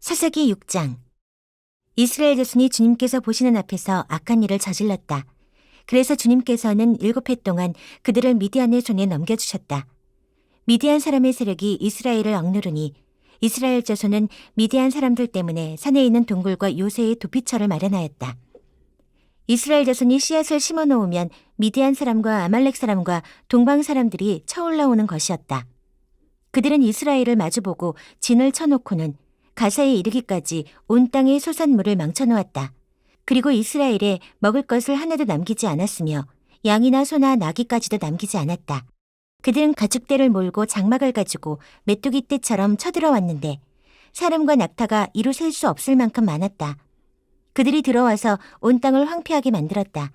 사사기 6장. 이스라엘 자손이 주님께서 보시는 앞에서 악한 일을 저질렀다. 그래서 주님께서는 7해 동안 그들을 미디안의 손에 넘겨주셨다. 미디안 사람의 세력이 이스라엘을 억누르니 이스라엘 자손은 미디안 사람들 때문에 산에 있는 동굴과 요새의 도피처를 마련하였다. 이스라엘 자손이 씨앗을 심어 놓으면 미디안 사람과 아말렉 사람과 동방 사람들이 쳐올라오는 것이었다. 그들은 이스라엘을 마주보고 진을 쳐놓고는 가사에 이르기까지 온 땅의 소산물을 망쳐놓았다. 그리고 이스라엘에 먹을 것을 하나도 남기지 않았으며 양이나 소나 나귀까지도 남기지 않았다. 그들은 가축대를 몰고 장막을 가지고 메뚜기 떼처럼 쳐들어왔는데 사람과 낙타가 이루 셀 수 없을 만큼 많았다. 그들이 들어와서 온 땅을 황폐하게 만들었다.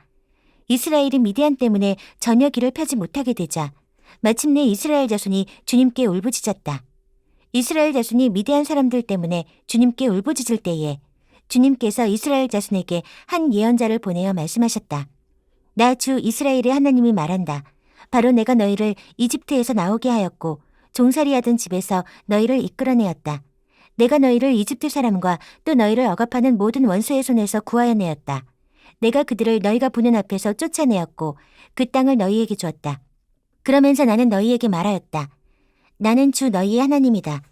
이스라엘이 미디안 때문에 전혀 길을 펴지 못하게 되자 마침내 이스라엘 자손이 주님께 울부짖었다. 이스라엘 자손이 미디안 사람들 때문에 주님께 울부짖을 때에 주님께서 이스라엘 자손에게 한 예언자를 보내어 말씀하셨다. 나 주 이스라엘의 하나님이 말한다. 바로 내가 너희를 이집트에서 나오게 하였고 종살이하던 집에서 너희를 이끌어내었다. 내가 너희를 이집트 사람과 또 너희를 억압하는 모든 원수의 손에서 구하여 내었다. 내가 그들을 너희가 보는 앞에서 쫓아내었고 그 땅을 너희에게 주었다. 그러면서 나는 너희에게 말하였다. 나는 주 너희의 하나님이다.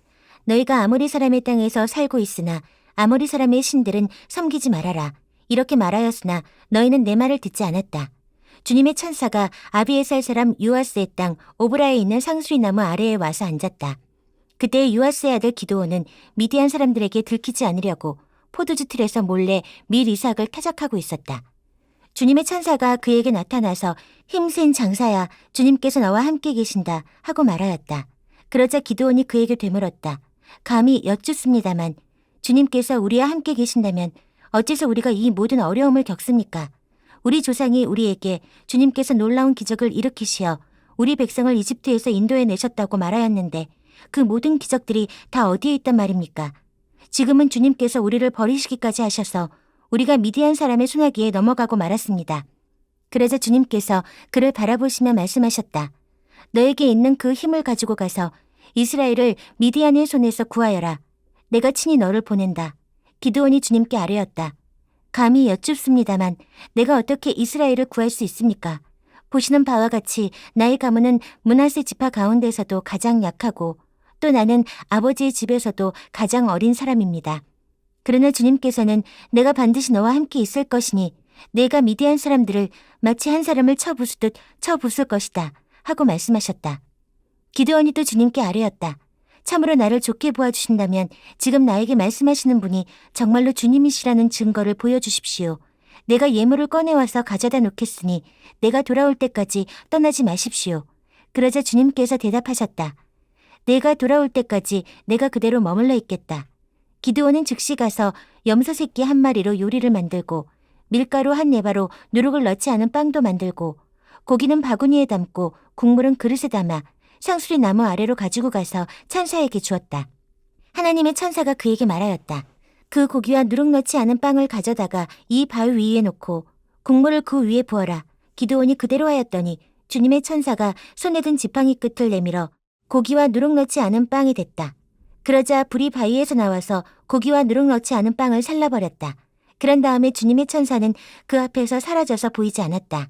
너희가 아모리 사람의 땅에서 살고 있으나 아모리 사람의 신들은 섬기지 말아라. 이렇게 말하였으나 너희는 내 말을 듣지 않았다. 주님의 천사가 아비에살 사람 요아스의 땅 오브라에 있는 상수리 나무 아래에 와서 앉았다. 그때 요아스의 아들 기드온은 미디안 사람들에게 들키지 않으려고 포도주 틀에서 몰래 밀 이삭을 타작하고 있었다. 주님의 천사가 그에게 나타나서 힘센 장사야, 주님께서 너와 함께 계신다 하고 말하였다. 그러자 기드온이 그에게 되물었다. 감히 여쭙습니다만 주님께서 우리와 함께 계신다면 어째서 우리가 이 모든 어려움을 겪습니까? 우리 조상이 우리에게 주님께서 놀라운 기적을 일으키시어 우리 백성을 이집트에서 인도해 내셨다고 말하였는데 그 모든 기적들이 다 어디에 있단 말입니까? 지금은 주님께서 우리를 버리시기까지 하셔서 우리가 미디안 사람의 손아귀에 넘어가고 말았습니다. 그러자 주님께서 그를 바라보시며 말씀하셨다. 너에게 있는 그 힘을 가지고 가서 이스라엘을 미디안의 손에서 구하여라. 내가 친히 너를 보낸다. 기드온이 주님께 아뢰었다. 감히 여쭙습니다만 내가 어떻게 이스라엘을 구할 수 있습니까? 보시는 바와 같이 나의 가문은 므낫세 지파 가운데서도 가장 약하고 또 나는 아버지의 집에서도 가장 어린 사람입니다. 그러나 주님께서는 내가 반드시 너와 함께 있을 것이니 내가 미디안 사람들을 마치 한 사람을 쳐부수듯 쳐부술 것이다 하고 말씀하셨다. 기드온이 또 주님께 아뢰었다. 참으로 나를 좋게 보아주신다면 지금 나에게 말씀하시는 분이 정말로 주님이시라는 증거를 보여주십시오. 내가 예물을 꺼내와서 가져다 놓겠으니 내가 돌아올 때까지 떠나지 마십시오. 그러자 주님께서 대답하셨다. 내가 돌아올 때까지 내가 그대로 머물러 있겠다. 기드온은 즉시 가서 염소 새끼 한 마리로 요리를 만들고 밀가루 한 네바로 누룩을 넣지 않은 빵도 만들고 고기는 바구니에 담고 국물은 그릇에 담아 상수리 나무 아래로 가지고 가서 천사에게 주었다. 하나님의 천사가 그에게 말하였다. 그 고기와 누룩 넣지 않은 빵을 가져다가 이 바위 위에 놓고 국물을 그 위에 부어라. 기드온이 그대로 하였더니 주님의 천사가 손에 든 지팡이 끝을 내밀어 고기와 누룩 넣지 않은 빵이 됐다. 그러자 불이 바위에서 나와서 고기와 누룩 넣지 않은 빵을 살라버렸다. 그런 다음에 주님의 천사는 그 앞에서 사라져서 보이지 않았다.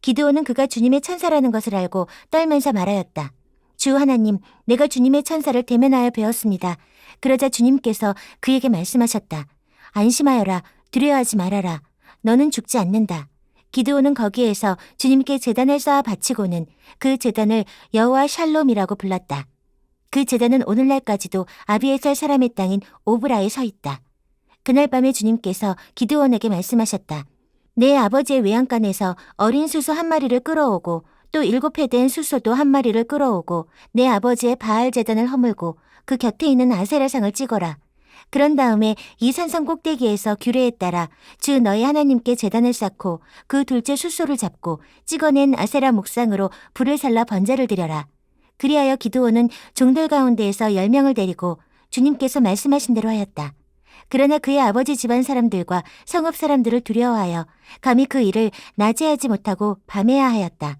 기드온은 그가 주님의 천사라는 것을 알고 떨면서 말하였다. 주 하나님, 내가 주님의 천사를 대면하여 배웠습니다. 그러자 주님께서 그에게 말씀하셨다. 안심하여라. 두려워하지 말아라. 너는 죽지 않는다. 기드온은 거기에서 주님께 제단을 쌓아 바치고는 그 제단을 여호와 샬롬이라고 불렀다. 그 제단은 오늘날까지도 아비에살 사람의 땅인 오브라에 서 있다. 그날 밤에 주님께서 기드온에게 말씀하셨다. 내 아버지의 외양간에서 어린 수소 한 마리를 끌어오고 또 7해 된 수소도 한 마리를 끌어오고 내 아버지의 바알 제단을 허물고 그 곁에 있는 아세라상을 찍어라. 그런 다음에 이 산성 꼭대기에서 규례에 따라 주 너희 하나님께 제단을 쌓고 그 둘째 수소를 잡고 찍어낸 아세라 목상으로 불을 살라 번제를 드려라. 그리하여 기드온은 종들 가운데에서 10명을 데리고 주님께서 말씀하신 대로 하였다. 그러나 그의 아버지 집안 사람들과 성읍 사람들을 두려워하여 감히 그 일을 낮에 하지 못하고 밤에야 하였다.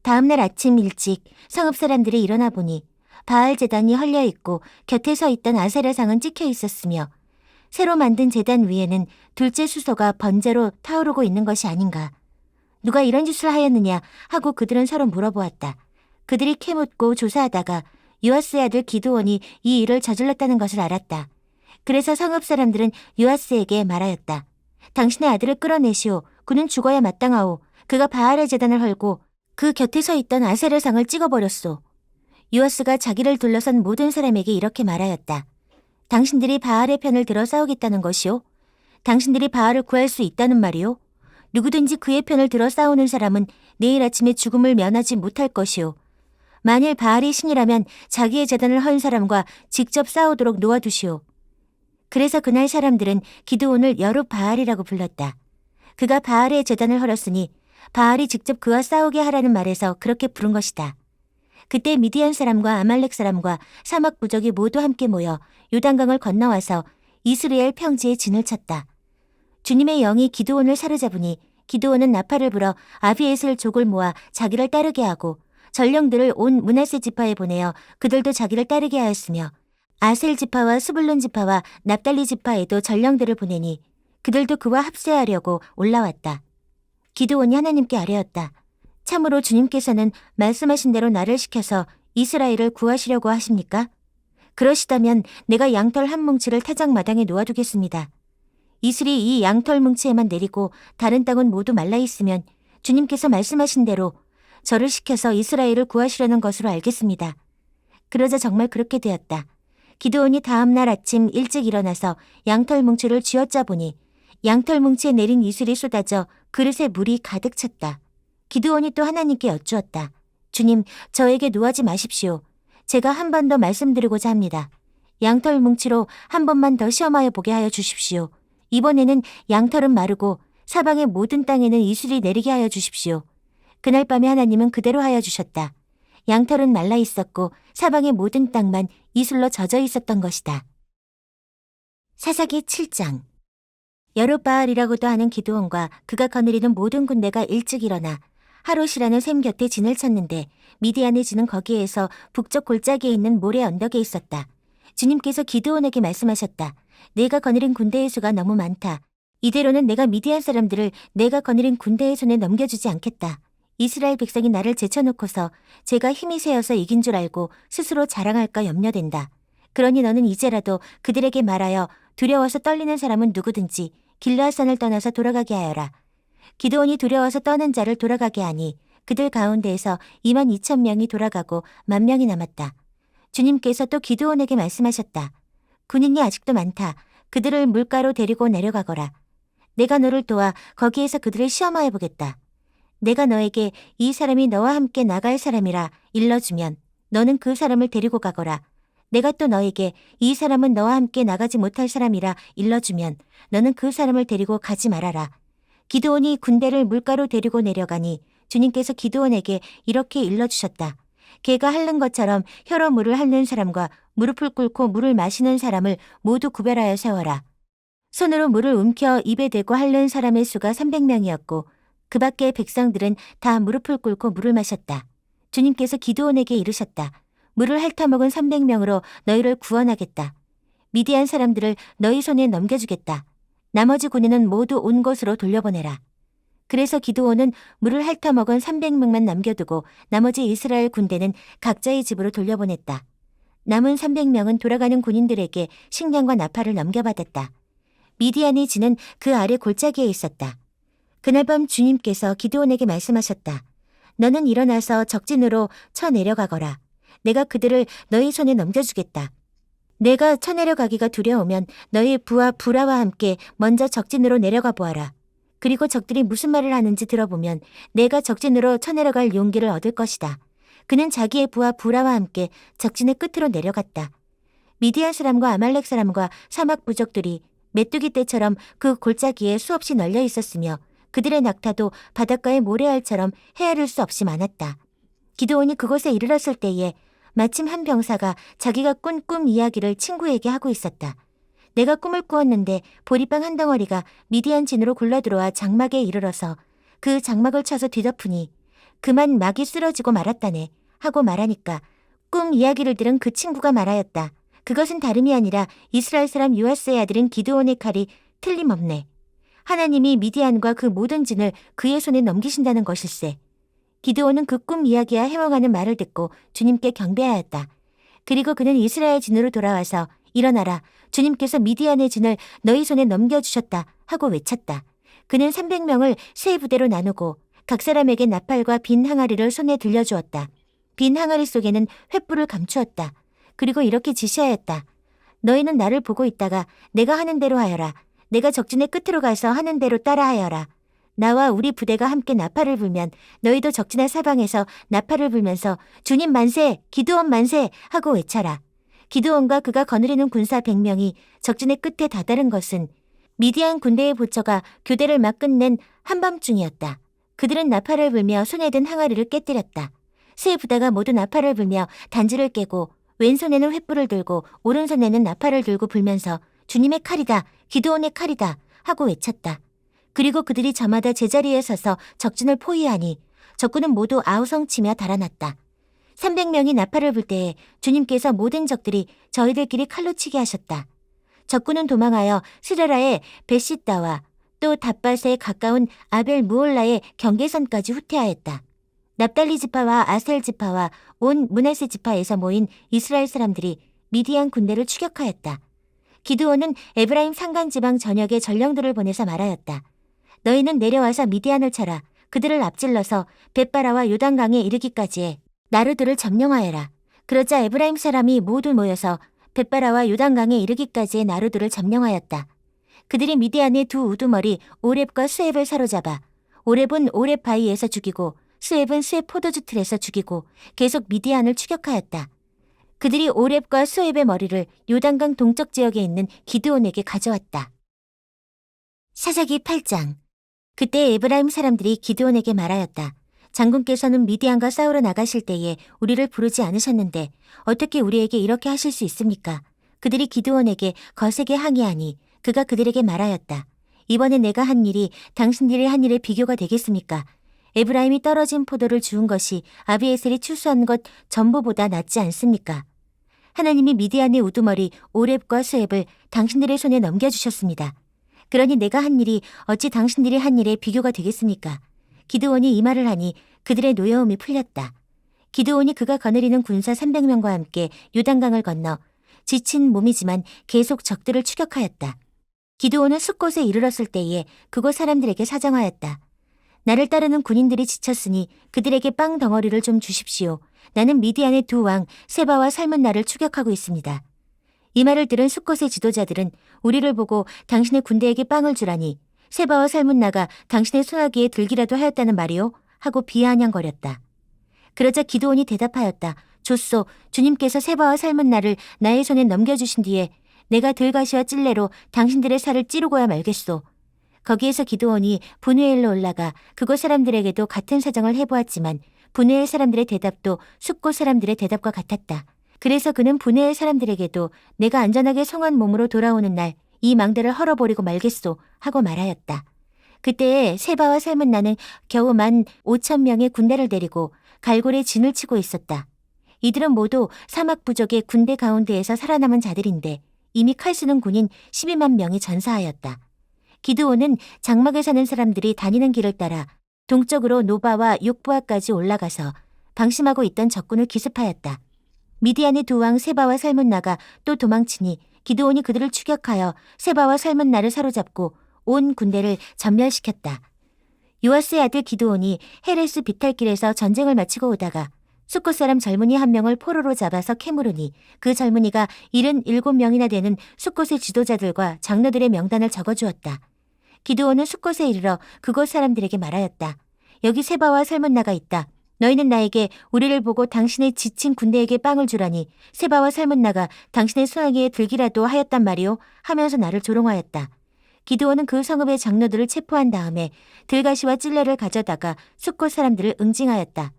다음 날 아침 일찍 성읍 사람들이 일어나 보니 바알 제단이 헐려 있고 곁에 서 있던 아세라상은 찍혀 있었으며 새로 만든 제단 위에는 둘째 수소가 번제로 타오르고 있는 것이 아닌가. 누가 이런 짓을 하였느냐 하고 그들은 서로 물어보았다. 그들이 캐묻고 조사하다가 요아스의 아들 기드온이 이 일을 저질렀다는 것을 알았다. 그래서 성읍 사람들은 요아스에게 말하였다. 당신의 아들을 끌어내시오. 그는 죽어야 마땅하오. 그가 바알의 제단을 헐고 그 곁에 서 있던 아세라상을 찍어버렸소. 요아스가 자기를 둘러싼 모든 사람에게 이렇게 말하였다. 당신들이 바알의 편을 들어 싸우겠다는 것이오? 당신들이 바알을 구할 수 있다는 말이오? 누구든지 그의 편을 들어 싸우는 사람은 내일 아침에 죽음을 면하지 못할 것이오. 만일 바알이 신이라면 자기의 제단을 헐 사람과 직접 싸우도록 놓아두시오. 그래서 그날 사람들은 기드온을 여룹바알이라고 불렀다. 그가 바알의 제단을 헐었으니 바알이 직접 그와 싸우게 하라는 말에서 그렇게 부른 것이다. 그때 미디안 사람과 아말렉 사람과 사막 부족이 모두 함께 모여 요단강을 건너와서 이스라엘 평지에 진을 쳤다. 주님의 영이 기드온을 사로잡으니 기드온은 나팔을 불어 아비에셀 족을 모아 자기를 따르게 하고 전령들을 온 므낫세 지파에 보내어 그들도 자기를 따르게 하였으며 아셀 지파와 스불론 지파와 납달리 지파에도 전령들을 보내니 그들도 그와 합세하려고 올라왔다. 기드온이 하나님께 아뢰었다. 참으로 주님께서는 말씀하신 대로 나를 시켜서 이스라엘을 구하시려고 하십니까? 그러시다면 내가 양털 한 뭉치를 타작마당에 놓아두겠습니다. 이슬이 이 양털 뭉치에만 내리고 다른 땅은 모두 말라있으면 주님께서 말씀하신 대로 저를 시켜서 이스라엘을 구하시려는 것으로 알겠습니다. 그러자 정말 그렇게 되었다. 기드온이 다음 날 아침 일찍 일어나서 양털 뭉치를 쥐어짜 보니 양털 뭉치에 내린 이슬이 쏟아져 그릇에 물이 가득 찼다. 기드온이 또 하나님께 여쭈었다. 주님, 저에게 노하지 마십시오. 제가 한 번 더 말씀드리고자 합니다. 양털 뭉치로 한 번만 더 시험하여 보게 하여 주십시오. 이번에는 양털은 마르고 사방의 모든 땅에는 이슬이 내리게 하여 주십시오. 그날 밤에 하나님은 그대로 하여 주셨다. 양털은 말라 있었고 사방의 모든 땅만 이슬로 젖어 있었던 것이다. 사사기 7장. 여룹바알이라고도 하는 기드온과 그가 거느리는 모든 군대가 일찍 일어나 하롯이라는 샘 곁에 진을 쳤는데 미디안의 진은 거기에서 북쪽 골짜기에 있는 모래 언덕에 있었다. 주님께서 기드온에게 말씀하셨다. 내가 거느린 군대의 수가 너무 많다. 이대로는 내가 미디안 사람들을 내가 거느린 군대의 손에 넘겨주지 않겠다. 이스라엘 백성이 나를 제쳐놓고서 제가 힘이 세어서 이긴 줄 알고 스스로 자랑할까 염려된다. 그러니 너는 이제라도 그들에게 말하여 두려워서 떨리는 사람은 누구든지 길르앗산을 떠나서 돌아가게 하여라. 기드온이 두려워서 떠는 자를 돌아가게 하니 그들 가운데에서 22,000명이 돌아가고 10,000명이 남았다. 주님께서 또 기드온에게 말씀하셨다. 군인이 아직도 많다. 그들을 물가로 데리고 내려가거라. 내가 너를 도와 거기에서 그들을 시험하여 보겠다. 내가 너에게 이 사람이 너와 함께 나갈 사람이라 일러주면 너는 그 사람을 데리고 가거라. 내가 또 너에게 이 사람은 너와 함께 나가지 못할 사람이라 일러주면 너는 그 사람을 데리고 가지 말아라. 기드온이 군대를 물가로 데리고 내려가니 주님께서 기드온에게 이렇게 일러주셨다. 개가 핥는 것처럼 혀로 물을 핥는 사람과 무릎을 꿇고 물을 마시는 사람을 모두 구별하여 세워라. 손으로 물을 움켜 입에 대고 핥는 사람의 수가 300명이었고 그 밖의 백성들은 다 무릎을 꿇고 물을 마셨다. 주님께서 기드온에게 이르셨다. 물을 핥아먹은 300명으로 너희를 구원하겠다. 미디안 사람들을 너희 손에 넘겨주겠다. 나머지 군인은 모두 온 곳으로 돌려보내라. 그래서 기드온은 물을 핥아먹은 300명만 남겨두고 나머지 이스라엘 군대는 각자의 집으로 돌려보냈다. 남은 300명은 돌아가는 군인들에게 식량과 나팔을 넘겨받았다. 미디안의 진은 그 아래 골짜기에 있었다. 그날 밤 주님께서 기드온에게 말씀하셨다. 너는 일어나서 적진으로 쳐내려가거라. 내가 그들을 너희 손에 넘겨주겠다. 내가 쳐내려가기가 두려우면 너희 부하 부라와 함께 먼저 적진으로 내려가 보아라. 그리고 적들이 무슨 말을 하는지 들어보면 내가 적진으로 쳐내려갈 용기를 얻을 것이다. 그는 자기의 부하 부라와 함께 적진의 끝으로 내려갔다. 미디안 사람과 아말렉 사람과 사막 부족들이 메뚜기 떼처럼 그 골짜기에 수없이 널려 있었으며 그들의 낙타도 바닷가의 모래알처럼 헤아릴 수 없이 많았다. 기드온이 그곳에 이르렀을 때에 마침 한 병사가 자기가 꾼 꿈 이야기를 친구에게 하고 있었다. 내가 꿈을 꾸었는데 보리빵 한 덩어리가 미디안 진으로 굴러들어와 장막에 이르러서 그 장막을 쳐서 뒤덮으니 그만 막이 쓰러지고 말았다네 하고 말하니까 꿈 이야기를 들은 그 친구가 말하였다. 그것은 다름이 아니라 이스라엘 사람 요아스의 아들인 기드온의 칼이 틀림없네. 하나님이 미디안과 그 모든 진을 그의 손에 넘기신다는 것일세. 기드온은 그 꿈 이야기와 해몽하는 말을 듣고 주님께 경배하였다. 그리고 그는 이스라엘 진으로 돌아와서 일어나라, 주님께서 미디안의 진을 너희 손에 넘겨주셨다 하고 외쳤다. 그는 300명을 세 부대로 나누고 각 사람에게 나팔과 빈 항아리를 손에 들려주었다. 빈 항아리 속에는 횃불을 감추었다. 그리고 이렇게 지시하였다. 너희는 나를 보고 있다가 내가 하는 대로 하여라. 내가 적진의 끝으로 가서 하는 대로 따라하여라. 나와 우리 부대가 함께 나팔을 불면 너희도 적진의 사방에서 나팔을 불면서 주님 만세, 기드온 만세 하고 외쳐라. 기드온과 그가 거느리는 군사 100명이 적진의 끝에 다다른 것은 미디안 군대의 보처가 교대를 막 끝낸 한밤중이었다. 그들은 나팔을 불며 손에 든 항아리를 깨뜨렸다. 세 부대가 모두 나팔을 불며 단지를 깨고 왼손에는 횃불을 들고 오른손에는 나팔을 들고 불면서 주님의 칼이다, 기드온의 칼이다 하고 외쳤다. 그리고 그들이 저마다 제자리에 서서 적진을 포위하니 적군은 모두 아우성치며 달아났다. 300명이 나팔을 불 때에 주님께서 모든 적들이 저희들끼리 칼로 치게 하셨다. 적군은 도망하여 스레라의 베시다와 또 닷밭에 가까운 아벨 무올라의 경계선까지 후퇴하였다. 납달리 지파와 아셀 지파와 온 므낫세 지파에서 모인 이스라엘 사람들이 미디안 군대를 추격하였다. 기드온은 에브라임 산간지방 전역에 전령들을 보내서 말하였다. 너희는 내려와서 미디안을 쳐라. 그들을 앞질러서 벳바라와 요단강에 이르기까지에 나루들을 점령하여라. 그러자 에브라임 사람이 모두 모여서 벳바라와 요단강에 이르기까지의 나루들을 점령하였다. 그들이 미디안의 두 우두머리 오렙과 스웹을 사로잡아 오렙은 오렙 바위에서 죽이고 스웹은 스웹 포도주 틀에서 죽이고 계속 미디안을 추격하였다. 그들이 오렙과 스웹의 머리를 요단강 동쪽 지역에 있는 기드온에게 가져왔다. 사사기 8장. 그때 에브라임 사람들이 기드온에게 말하였다. 장군께서는 미디안과 싸우러 나가실 때에 우리를 부르지 않으셨는데 어떻게 우리에게 이렇게 하실 수 있습니까? 그들이 기드온에게 거세게 항의하니 그가 그들에게 말하였다. 이번에 내가 한 일이 당신들이 한 일에 비교가 되겠습니까? 에브라임이 떨어진 포도를 주운 것이 아비에셀이 추수한 것 전부보다 낫지 않습니까? 하나님이 미디안의 우두머리 오렙과 스웹을 당신들의 손에 넘겨주셨습니다. 그러니 내가 한 일이 어찌 당신들이 한 일에 비교가 되겠습니까? 기드온이 이 말을 하니 그들의 노여움이 풀렸다. 기드온이 그가 거느리는 군사 300명과 함께 요단강을 건너 지친 몸이지만 계속 적들을 추격하였다. 기드온은 숫곳에 이르렀을 때에 그곳 사람들에게 사정하였다. 나를 따르는 군인들이 지쳤으니 그들에게 빵 덩어리를 좀 주십시오. 나는 미디안의 두 왕 세바와 살문나를 추격하고 있습니다. 이 말을 들은 숫곳의 지도자들은 우리를 보고 당신의 군대에게 빵을 주라니 세바와 살문나가 당신의 손아귀에 들기라도 하였다는 말이요? 하고 비아냥거렸다. 그러자 기드온이 대답하였다. 좋소, 주님께서 세바와 살문나를 나의 손에 넘겨주신 뒤에 내가 들가시와 찔레로 당신들의 살을 찌르고야 말겠소. 거기에서 기드온이 분우엘로 올라가 그곳 사람들에게도 같은 사정을 해보았지만 분우엘 사람들의 대답도 숫곳 사람들의 대답과 같았다. 그래서 그는 분우엘 사람들에게도 내가 안전하게 성한 몸으로 돌아오는 날 이 망대를 헐어버리고 말겠소 하고 말하였다. 그때에 세바와 살문나는 겨우 15,000명의 군대를 데리고 갈골에 진을 치고 있었다. 이들은 모두 사막 부족의 군대 가운데에서 살아남은 자들인데 이미 칼 쓰는 군인 12만 명이 전사하였다. 기드온은 장막에 사는 사람들이 다니는 길을 따라 동쪽으로 노바와 욕부아까지 올라가서 방심하고 있던 적군을 기습하였다. 미디안의 두 왕 세바와 살문나가 또 도망치니 기드온이 그들을 추격하여 세바와 살문나를 사로잡고 온 군대를 전멸시켰다. 요아스의 아들 기드온이 헤레스 비탈길에서 전쟁을 마치고 오다가 숫곳 사람 젊은이 한 명을 포로로 잡아서 캐물으니 그 젊은이가 77명이나 되는 숫곳의 지도자들과 장로들의 명단을 적어주었다. 기드온은 숫곳에 이르러 그곳 사람들에게 말하였다. 여기 세바와 살문나가 있다. 너희는 나에게 우리를 보고 당신의 지친 군대에게 빵을 주라니 세바와 살문나가 당신의 손아귀에 들기라도 하였단 말이오 하면서 나를 조롱하였다. 기드온은 그 성읍의 장로들을 체포한 다음에 들가시와 찔레를 가져다가 숫곳 사람들을 응징하였다.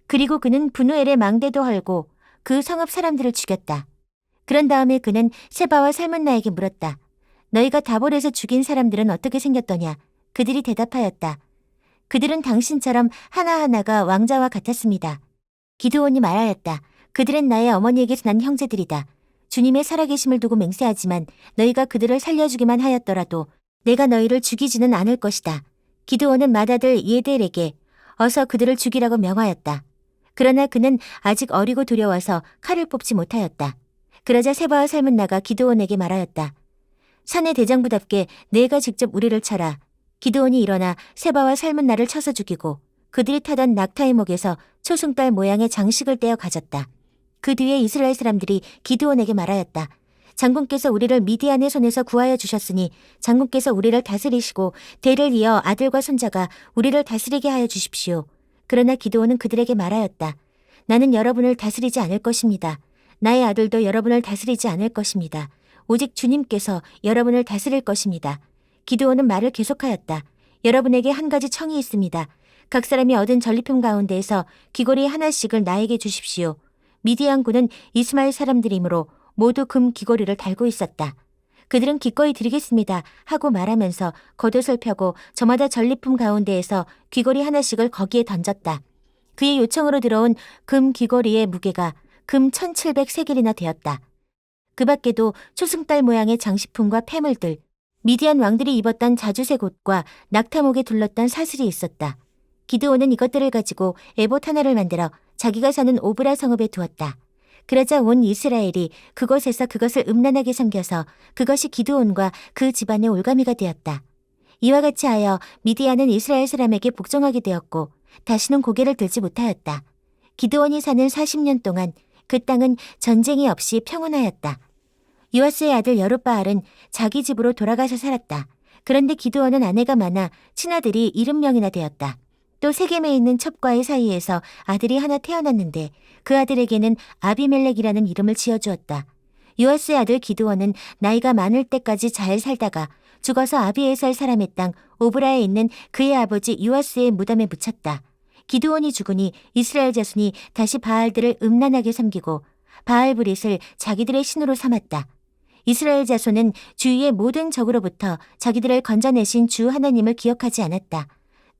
그리고 그는 분우엘의 망대도 헐고 그 성읍 사람들을 죽였다. 그런 다음에 그는 세바와 살문나에게 물었다. 너희가 다볼에서 죽인 사람들은 어떻게 생겼더냐? 그들이 대답하였다. 그들은 당신처럼 하나하나가 왕자와 같았습니다. 기드온이 말하였다. 그들은 나의 어머니에게서 난 형제들이다. 주님의 살아계심을 두고 맹세하지만 너희가 그들을 살려주기만 하였더라도 내가 너희를 죽이지는 않을 것이다. 기드온은 맏아들 예델에게 어서 그들을 죽이라고 명하였다. 그러나 그는 아직 어리고 두려워서 칼을 뽑지 못하였다. 그러자 세바와 살문나가 기드온에게 말하였다. 사내 대장부답게 내가 직접 우리를 쳐라. 기드온이 일어나 세바와 살문나를 쳐서 죽이고 그들이 타던 낙타의 목에서 초승달 모양의 장식을 떼어 가졌다. 그 뒤에 이스라엘 사람들이 기드온에게 말하였다. 장군께서 우리를 미디안의 손에서 구하여 주셨으니 장군께서 우리를 다스리시고 대를 이어 아들과 손자가 우리를 다스리게 하여 주십시오. 그러나 기드온은 그들에게 말하였다. 나는 여러분을 다스리지 않을 것입니다. 나의 아들도 여러분을 다스리지 않을 것입니다. 오직 주님께서 여러분을 다스릴 것입니다. 기드온은 말을 계속하였다. 여러분에게 한 가지 청이 있습니다. 각 사람이 얻은 전리품 가운데에서 귀걸이 하나씩을 나에게 주십시오. 미디안군은 이스마엘 사람들이므로 모두 금 귀걸이를 달고 있었다. 그들은 기꺼이 드리겠습니다 하고 말하면서 겉옷을 펴고 저마다 전리품 가운데에서 귀걸이 하나씩을 거기에 던졌다. 그의 요청으로 들어온 금 귀걸이의 무게가 금 1700세겔이나 되었다. 그 밖에도 초승달 모양의 장식품과 폐물들, 미디안 왕들이 입었던 자주색 옷과 낙타목에 둘렀던 사슬이 있었다. 기드온은 이것들을 가지고 에봇 하나를 만들어 자기가 사는 오브라 성읍에 두었다. 그러자 온 이스라엘이 그곳에서 그것을 음란하게 섬겨서 그것이 기드온과 그 집안의 올가미가 되었다. 이와 같이 하여 미디안은 이스라엘 사람에게 복종하게 되었고 다시는 고개를 들지 못하였다. 기드온이 사는 40년 동안 그 땅은 전쟁이 없이 평온하였다. 요아스의 아들 여룻바알은 자기 집으로 돌아가서 살았다. 그런데 기드온은 아내가 많아 친아들이 70명이나 되었다. 또 세겜에 있는 첩과의 사이에서 아들이 하나 태어났는데 그 아들에게는 아비멜렉이라는 이름을 지어주었다. 요아스의 아들 기드온은 나이가 많을 때까지 잘 살다가 죽어서 아비에살 사람의 땅 오브라에 있는 그의 아버지 요아스의 무덤에 묻혔다. 기드온이 죽으니 이스라엘 자손이 다시 바알들을 음란하게 섬기고 바알브릿을 자기들의 신으로 삼았다. 이스라엘 자손은 주위의 모든 적으로부터 자기들을 건져내신 주 하나님을 기억하지 않았다.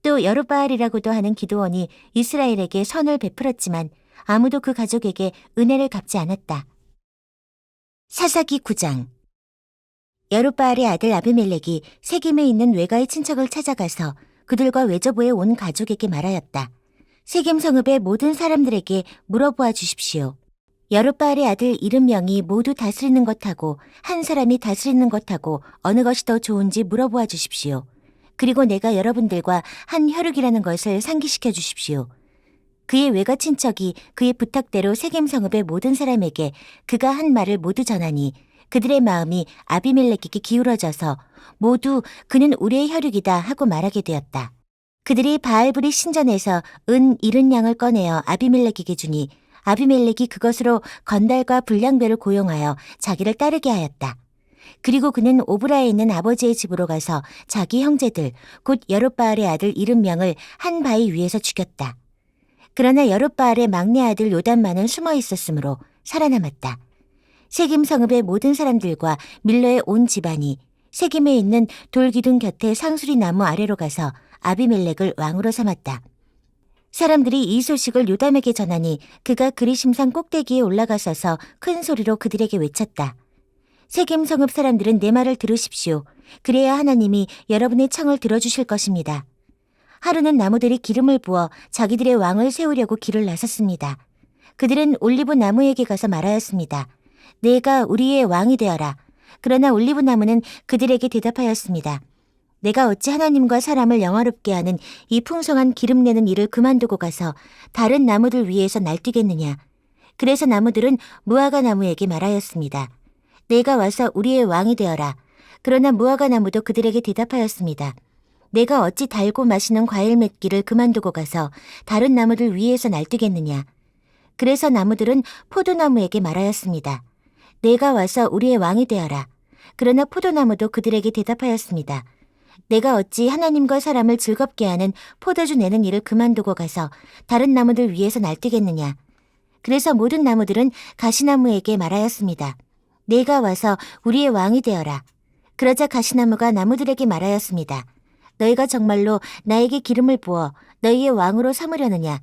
또 여룻바알이라고도 하는 기드온이 이스라엘에게 선을 베풀었지만 아무도 그 가족에게 은혜를 갚지 않았다. 사사기 9장. 여룻바알의 아들 아비멜렉이 세겜에 있는 외가의 친척을 찾아가서 그들과 외조부의 온 가족에게 말하였다. 세겜 성읍의 모든 사람들에게 물어보아 주십시오. 여룻바알의 아들 70명이 모두 다스리는 것하고 한 사람이 다스리는 것하고 어느 것이 더 좋은지 물어보아 주십시오. 그리고 내가 여러분들과 한 혈육이라는 것을 상기시켜 주십시오. 그의 외가 친척이 그의 부탁대로 세겜 성읍의 모든 사람에게 그가 한 말을 모두 전하니 그들의 마음이 아비멜렉에게 기울어져서 모두 그는 우리의 혈육이다 하고 말하게 되었다. 그들이 바알브릿 신전에서 은 70양을 꺼내어 아비멜렉에게 주니 아비멜렉이 그것으로 건달과 불량배를 고용하여 자기를 따르게 하였다. 그리고 그는 오브라에 있는 아버지의 집으로 가서 자기 형제들 곧 여룻바알의 아들 70명을 한 바위 위에서 죽였다. 그러나 여룻바알의 막내 아들 요담만은 숨어 있었으므로 살아남았다. 세겜 성읍의 모든 사람들과 밀러의 온 집안이 세겜에 있는 돌기둥 곁에 상수리 나무 아래로 가서 아비멜렉을 왕으로 삼았다. 사람들이 이 소식을 요담에게 전하니 그가 그리심산 꼭대기에 올라가서서 큰 소리로 그들에게 외쳤다. 세겜 성읍 사람들은 내 말을 들으십시오. 그래야 하나님이 여러분의 청을 들어주실 것입니다. 하루는 나무들이 기름을 부어 자기들의 왕을 세우려고 길을 나섰습니다. 그들은 올리브 나무에게 가서 말하였습니다. 내가 우리의 왕이 되어라. 그러나 올리브 나무는 그들에게 대답하였습니다. 내가 어찌 하나님과 사람을 영화롭게 하는 이 풍성한 기름 내는 일을 그만두고 가서 다른 나무들 위에서 날뛰겠느냐. 그래서 나무들은 무화과 나무에게 말하였습니다. 내가 와서 우리의 왕이 되어라. 그러나 무화과 나무도 그들에게 대답하였습니다. 내가 어찌 달고 마시는 과일 맺기를 그만두고 가서 다른 나무들 위에서 날뛰겠느냐. 그래서 나무들은 포도나무에게 말하였습니다. 내가 와서 우리의 왕이 되어라. 그러나 포도나무도 그들에게 대답하였습니다. 내가 어찌 하나님과 사람을 즐겁게 하는 포도주 내는 일을 그만두고 가서 다른 나무들 위에서 날뛰겠느냐. 그래서 모든 나무들은 가시나무에게 말하였습니다. 내가 와서 우리의 왕이 되어라. 그러자 가시나무가 나무들에게 말하였습니다. 너희가 정말로 나에게 기름을 부어 너희의 왕으로 삼으려느냐.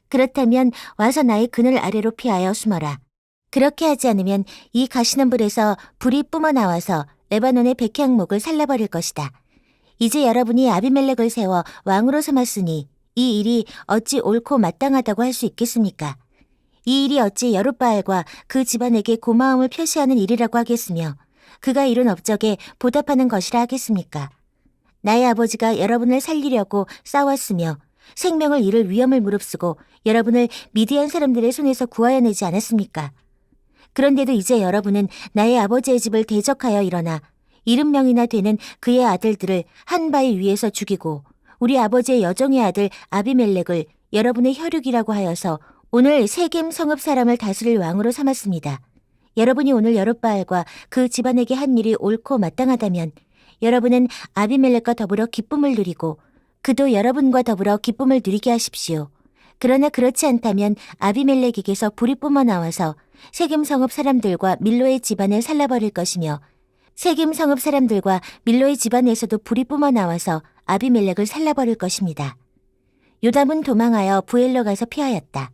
그렇다면 와서 나의 그늘 아래로 피하여 숨어라. 그렇게 하지 않으면 이 가시는 불에서 불이 뿜어 나와서 레바논의 백향목을 살라버릴 것이다. 이제 여러분이 아비멜렉을 세워 왕으로 삼았으니 이 일이 어찌 옳고 마땅하다고 할 수 있겠습니까? 이 일이 어찌 여룻바알과 그 집안에게 고마움을 표시하는 일이라고 하겠으며 그가 이룬 업적에 보답하는 것이라 하겠습니까? 나의 아버지가 여러분을 살리려고 싸웠으며 생명을 잃을 위험을 무릅쓰고 여러분을 미디안 사람들의 손에서 구하여내지 않았습니까? 그런데도 이제 여러분은 나의 아버지의 집을 대적하여 일어나 70명이나 되는 그의 아들들을 한 바위 위에서 죽이고 우리 아버지의 여종의 아들 아비멜렉을 여러분의 혈육이라고 하여서 오늘 세겜 성읍 사람을 다스릴 왕으로 삼았습니다. 여러분이 오늘 여룻바알과 그 집안에게 한 일이 옳고 마땅하다면 여러분은 아비멜렉과 더불어 기쁨을 누리고 그도 여러분과 더불어 기쁨을 누리게 하십시오. 그러나 그렇지 않다면 아비멜렉에게서 불이 뿜어 나와서 세겜 성읍 사람들과 밀로의 집안을 살라버릴 것이며 세겜 성읍 사람들과 밀로의 집안에서도 불이 뿜어 나와서 아비멜렉을 살라버릴 것입니다. 요담은 도망하여 부엘로 가서 피하였다.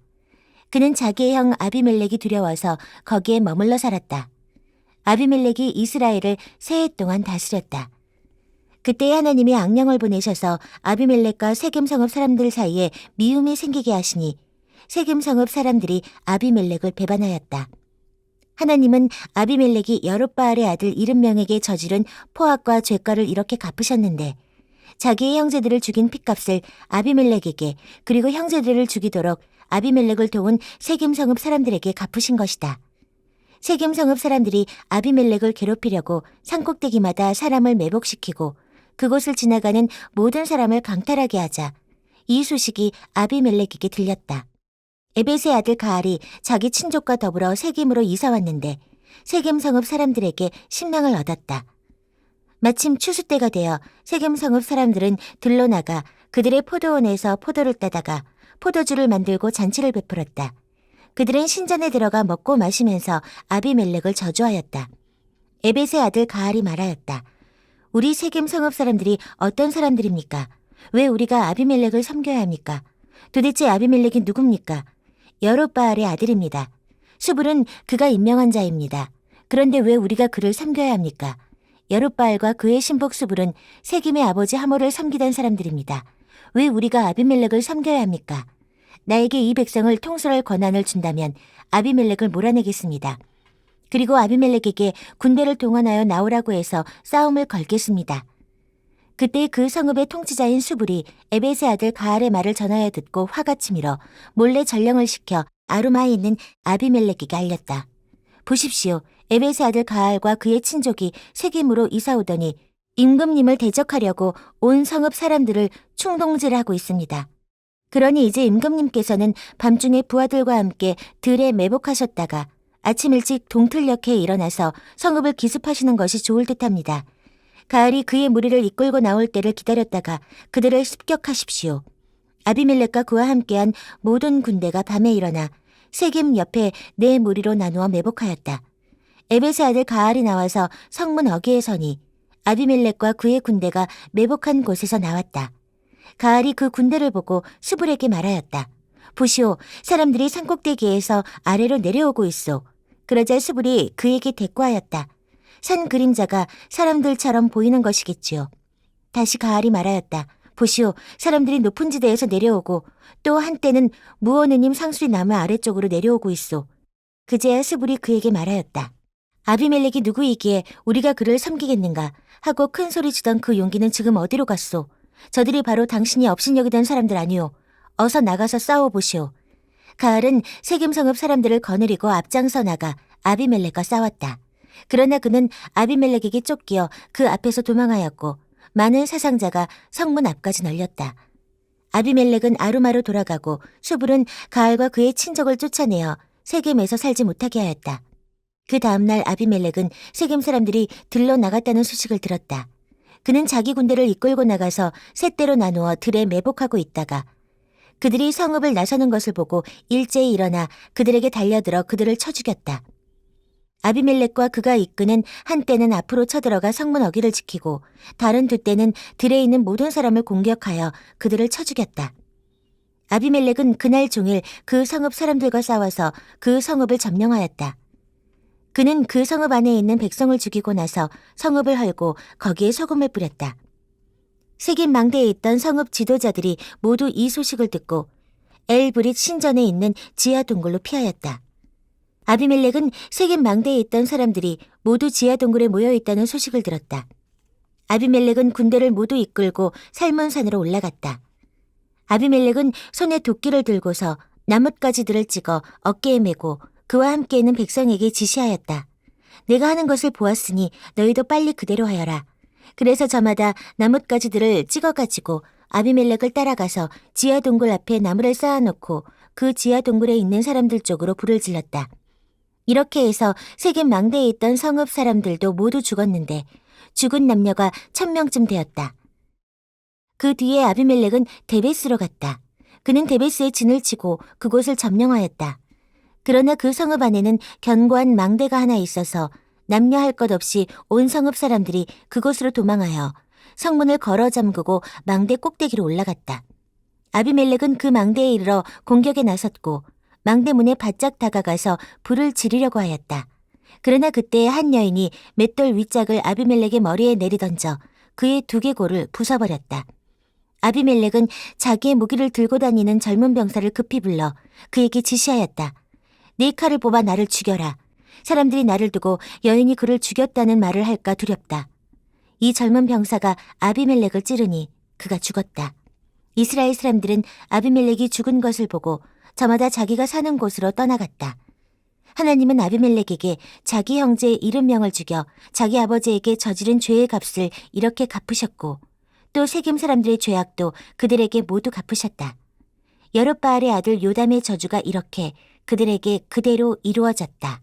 그는 자기의 형 아비멜렉이 두려워서 거기에 머물러 살았다. 아비멜렉이 이스라엘을 세 해 동안 다스렸다. 그때 하나님이 악령을 보내셔서 아비멜렉과 세겜 성읍 사람들 사이에 미움이 생기게 하시니 세겜 성읍 사람들이 아비멜렉을 배반하였다. 하나님은 아비멜렉이 여룻바알의 아들 70명에게 저지른 포악과 죄가를 이렇게 갚으셨는데 자기의 형제들을 죽인 핏값을 아비멜렉에게 그리고 형제들을 죽이도록 아비멜렉을 도운 세겜 성읍 사람들에게 갚으신 것이다. 세겜 성읍 사람들이 아비멜렉을 괴롭히려고 산꼭대기마다 사람을 매복시키고 그곳을 지나가는 모든 사람을 강탈하게 하자 이 소식이 아비멜렉에게 들렸다. 에벳의 아들 가알이 자기 친족과 더불어 세겜으로 이사 왔는데 세겜 성읍 사람들에게 신망을 얻었다. 마침 추수 때가 되어 세겜 성읍 사람들은 들러 나가 그들의 포도원에서 포도를 따다가 포도주를 만들고 잔치를 베풀었다. 그들은 신전에 들어가 먹고 마시면서 아비멜렉을 저주하였다. 에벳의 아들 가알이 말하였다. 우리 세겜 성읍 사람들이 어떤 사람들입니까? 왜 우리가 아비멜렉을 섬겨야 합니까? 도대체 아비멜렉이 누굽니까? 여룻바알의 아들입니다. 수불은 그가 임명한 자입니다. 그런데 왜 우리가 그를 섬겨야 합니까? 여룻바알과 그의 신복 수불은 세겜의 아버지 하몰을 섬기던 사람들입니다. 왜 우리가 아비멜렉을 섬겨야 합니까? 나에게 이 백성을 통솔할 권한을 준다면 아비멜렉을 몰아내겠습니다. 그리고 아비멜렉에게 군대를 동원하여 나오라고 해서 싸움을 걸겠습니다. 그때 그 성읍의 통치자인 수불이 에벳의 아들 가알의 말을 전하여 듣고 화가 치밀어 몰래 전령을 시켜 아루마에 있는 아비멜렉에게 알렸다. 보십시오. 에벳의 아들 가알과 그의 친족이 세겜으로 이사 오더니 임금님을 대적하려고 온 성읍 사람들을 충동질하고 있습니다. 그러니 이제 임금님께서는 밤중에 부하들과 함께 들에 매복하셨다가 아침 일찍 동틀녘에 일어나서 성읍을 기습하시는 것이 좋을 듯합니다. 가알이 그의 무리를 이끌고 나올 때를 기다렸다가 그들을 습격하십시오. 아비멜렉과 그와 함께한 모든 군대가 밤에 일어나 세겜 옆에 네 무리로 나누어 매복하였다. 에벳의 아들 가알이 나와서 성문 어귀에 서니 아비멜렉과 그의 군대가 매복한 곳에서 나왔다. 가알이 그 군대를 보고 수불에게 말하였다. 보시오, 사람들이 산꼭대기에서 아래로 내려오고 있소. 그러자 수불이 그에게 대꾸하였다. 산 그림자가 사람들처럼 보이는 것이겠지요. 다시 가알이 말하였다. 보시오, 사람들이 높은 지대에서 내려오고 또 한때는 무어느님 상수리 나무 아래쪽으로 내려오고 있소. 그제야 수불이 그에게 말하였다. 아비멜렉이 누구이기에 우리가 그를 섬기겠는가 하고 큰 소리 치던 그 용기는 지금 어디로 갔소? 저들이 바로 당신이 업신여기던 사람들 아니오. 어서 나가서 싸워보시오. 가알은 세겜 성읍 사람들을 거느리고 앞장서 나가 아비멜렉과 싸웠다. 그러나 그는 아비멜렉에게 쫓기어 그 앞에서 도망하였고 많은 사상자가 성문 앞까지 널렸다. 아비멜렉은 아루마로 돌아가고 수불은 가알과 그의 친족을 쫓아내어 세겜에서 살지 못하게 하였다. 그 다음날 아비멜렉은 세겜 사람들이 들러 나갔다는 소식을 들었다. 그는 자기 군대를 이끌고 나가서 셋대로 나누어 들에 매복하고 있다가 그들이 성읍을 나서는 것을 보고 일제히 일어나 그들에게 달려들어 그들을 쳐 죽였다. 아비멜렉과 그가 이끄는 한 떼는 앞으로 쳐들어가 성문 어귀를 지키고 다른 두 떼는 들에 있는 모든 사람을 공격하여 그들을 쳐 죽였다. 아비멜렉은 그날 종일 그 성읍 사람들과 싸워서 그 성읍을 점령하였다. 그는 그 성읍 안에 있는 백성을 죽이고 나서 성읍을 헐고 거기에 소금을 뿌렸다. 세겜 망대에 있던 성읍 지도자들이 모두 이 소식을 듣고 엘브릿 신전에 있는 지하 동굴로 피하였다. 아비멜렉은 세겜 망대에 있던 사람들이 모두 지하 동굴에 모여 있다는 소식을 들었다. 아비멜렉은 군대를 모두 이끌고 살몬산으로 올라갔다. 아비멜렉은 손에 도끼를 들고서 나뭇가지들을 찍어 어깨에 메고 그와 함께 있는 백성에게 지시하였다. 내가 하는 것을 보았으니 너희도 빨리 그대로 하여라. 그래서 저마다 나뭇가지들을 찍어가지고 아비멜렉을 따라가서 지하 동굴 앞에 나무를 쌓아놓고 그 지하 동굴에 있는 사람들 쪽으로 불을 질렀다. 이렇게 해서 세겜 망대에 있던 성읍 사람들도 모두 죽었는데 죽은 남녀가 1000명쯤 되었다. 그 뒤에 아비멜렉은 데베스로 갔다. 그는 데베스에 진을 치고 그곳을 점령하였다. 그러나 그 성읍 안에는 견고한 망대가 하나 있어서 남녀 할 것 없이 온 성읍 사람들이 그곳으로 도망하여 성문을 걸어 잠그고 망대 꼭대기로 올라갔다. 아비멜렉은 그 망대에 이르러 공격에 나섰고 망대문에 바짝 다가가서 불을 지르려고 하였다. 그러나 그때 한 여인이 맷돌 윗짝을 아비멜렉의 머리에 내리던져 그의 두개골을 부숴버렸다. 아비멜렉은 자기의 무기를 들고 다니는 젊은 병사를 급히 불러 그에게 지시하였다. 네 칼을 뽑아 나를 죽여라. 사람들이 나를 두고 여인이 그를 죽였다는 말을 할까 두렵다. 이 젊은 병사가 아비멜렉을 찌르니 그가 죽었다. 이스라엘 사람들은 아비멜렉이 죽은 것을 보고 저마다 자기가 사는 곳으로 떠나갔다. 하나님은 아비멜렉에게 자기 형제 70명을 죽여 자기 아버지에게 저지른 죄의 값을 이렇게 갚으셨고 또 세겜 사람들의 죄악도 그들에게 모두 갚으셨다. 여룻바알의 아들 요담의 저주가 이렇게 그들에게 그대로 이루어졌다.